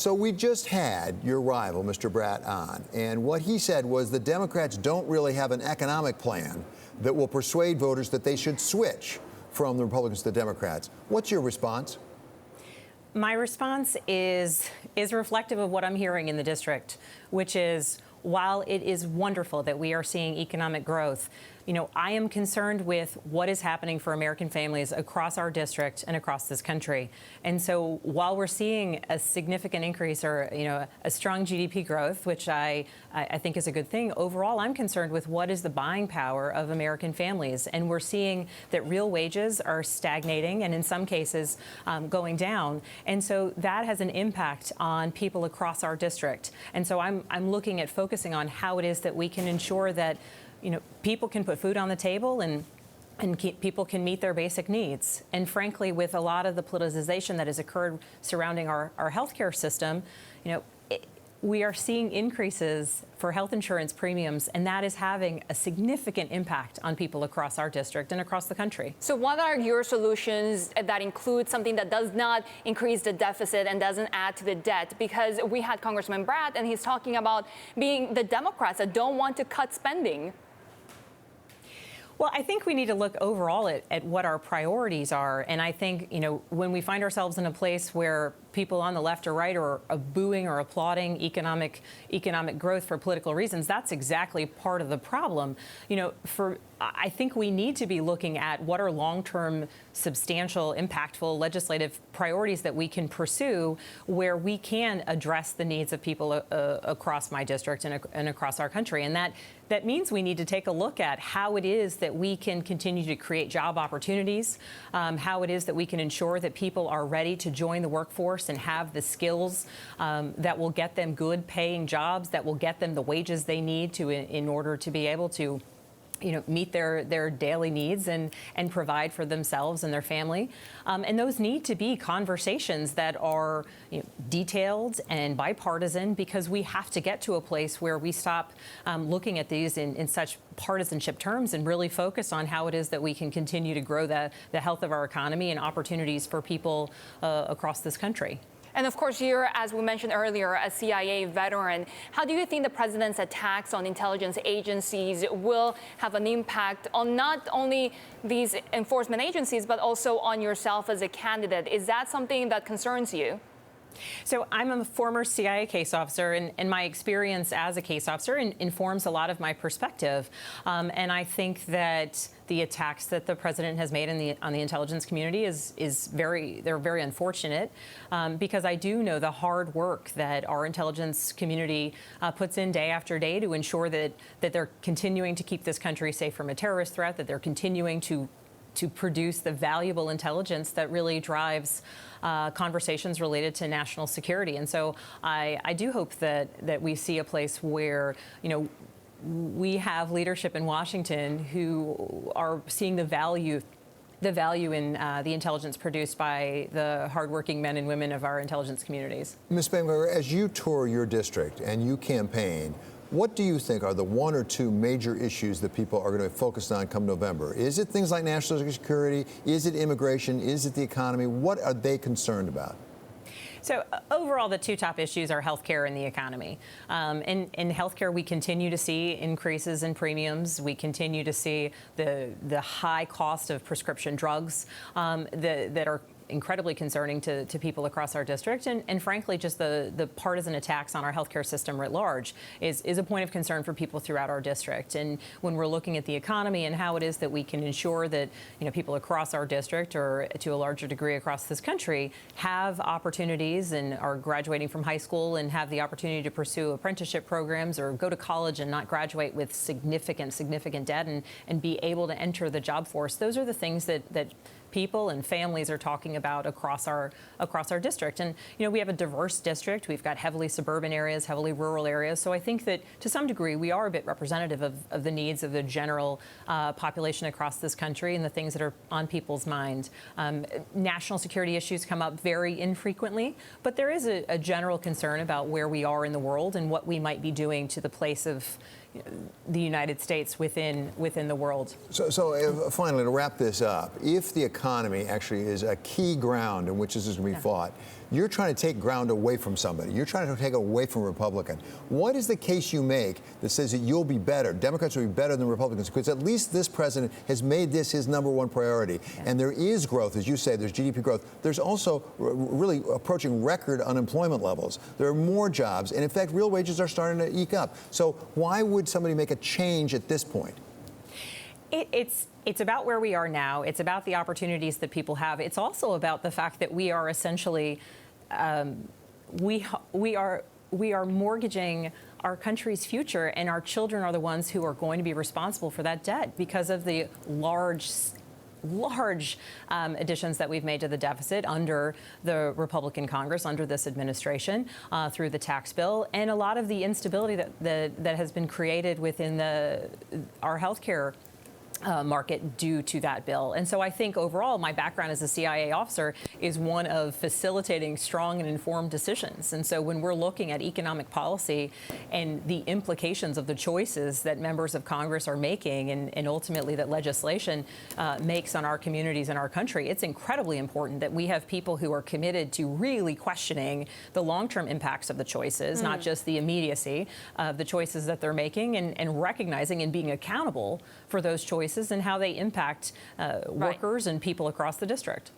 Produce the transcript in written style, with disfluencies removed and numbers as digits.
So we just had your rival, Mr. Brat, on, and what he said was the Democrats don't really have an economic plan that will persuade voters that they should switch from the Republicans to the Democrats. What's your response? My response is reflective of what I'm hearing in the district, which is, while it is wonderful that we are seeing economic growth, I am concerned with what is happening for American families across our district and across this country. And so while we're seeing a significant increase or, a strong GDP growth, which I think is a good thing, overall, I'm concerned with what is the buying power of American families. And we're seeing that real wages are stagnating and in some cases going down. And so that has an impact on people across our district. And so I'm looking at focusing on how it is that we can ensure that people can put food on the table and people can meet their basic needs. And frankly, with a lot of the politicization that has occurred surrounding our healthcare system, we are seeing increases for health insurance premiums, and that is having a significant impact on people across our district and across the country. So what are your solutions that include something that does not increase the deficit and doesn't add to the debt? Because we had Congressman Brat, and he's talking about being the Democrats that don't want to cut spending. Well, I think we need to look overall at what our priorities are. And I think, when we find ourselves in a place where people on the left or right are booing or applauding economic growth for political reasons, that's exactly part of the problem. I think we need to be looking at what are long-term, substantial, impactful legislative priorities that we can pursue where we can address the needs of people across my district and across our country. And that means we need to take a look at how it is that we can continue to create job opportunities, how it is that we can ensure that people are ready to join the workforce and have the skills that will get them good paying jobs, that will get them the wages they need in order to be able to meet their daily needs and provide for themselves and their family. And those need to be conversations that are detailed and bipartisan, because we have to get to a place where we stop looking at these in such partisanship terms and really focus on how it is that we can continue to grow the health of our economy and opportunities for people across this country. And of course, you're, as we mentioned earlier, a CIA veteran. How do you think the president's attacks on intelligence agencies will have an impact on not only these enforcement agencies, but also on yourself as a candidate? Is that something that concerns you? So I'm a former CIA case officer, and my experience as a case officer informs a lot of my perspective. And I think that the attacks that the president has made on the intelligence community they're very unfortunate, because I do know the hard work that our intelligence community puts in day after day to ensure that they're continuing to keep this country safe from a terrorist threat, that they're continuing to produce the valuable intelligence that really drives conversations related to national security. And so I do hope that we see a place where, we have leadership in Washington who are seeing the value in the intelligence produced by the hardworking men and women of our intelligence communities. Ms. Spanberger, as you tour your district and you campaign, what do you think are the one or two major issues that people are going to be focused on come November? Is it things like national security? Is it immigration? Is it the economy? What are they concerned about? So overall, the two top issues are healthcare and the economy. In healthcare, we continue to see increases in premiums. We continue to see the high cost of prescription drugs that are incredibly concerning to people across our district, and frankly, just the partisan attacks on our healthcare system writ large is a point of concern for people throughout our district. And when we're looking at the economy and how it is that we can ensure that people across our district, or to a larger degree across this country, have opportunities and are graduating from high school and have the opportunity to pursue apprenticeship programs or go to college and not graduate with significant debt and be able to enter the job force, those are the things that people and families are talking about across our district. And we have a diverse district. We've got heavily suburban areas, heavily rural areas. So I think that to some degree we are a bit representative of the needs of the general population across this country and the things that are on people's mind. National security issues come up very infrequently, but there is a general concern about where we are in the world and what we might be doing to the place of the United States within the world. So finally, to wrap this up, if the economy economy actually is a key ground in which this is going to be fought. You're trying to take ground away from somebody. You're trying to take it away from a Republican. What is the case you make that says that you'll be better, Democrats will be better than Republicans? Because at least this president has made this his #1 priority. And there is growth, as you say, there's GDP growth. There's also really approaching record unemployment levels. There are more jobs. And in fact, real wages are starting to eke up. So why would somebody make a change at this point? It's about where we are now. It's about the opportunities that people have. It's also about the fact that we are essentially we are mortgaging our country's future, and our children are the ones who are going to be responsible for that debt because of the large additions that we've made to the deficit under the Republican Congress, under this administration, through the tax bill, and a lot of the instability that has been created within our healthcare market due to that bill. And so I think overall, my background as a CIA officer is one of facilitating strong and informed decisions. And so when we're looking at economic policy and the implications of the choices that members of Congress are making and ultimately that legislation makes on our communities and our country, it's incredibly important that we have people who are committed to really questioning the long-term impacts of the choices, not just the immediacy of the choices that they're making, and recognizing and being accountable for those choices and how they impact workers and people across the district.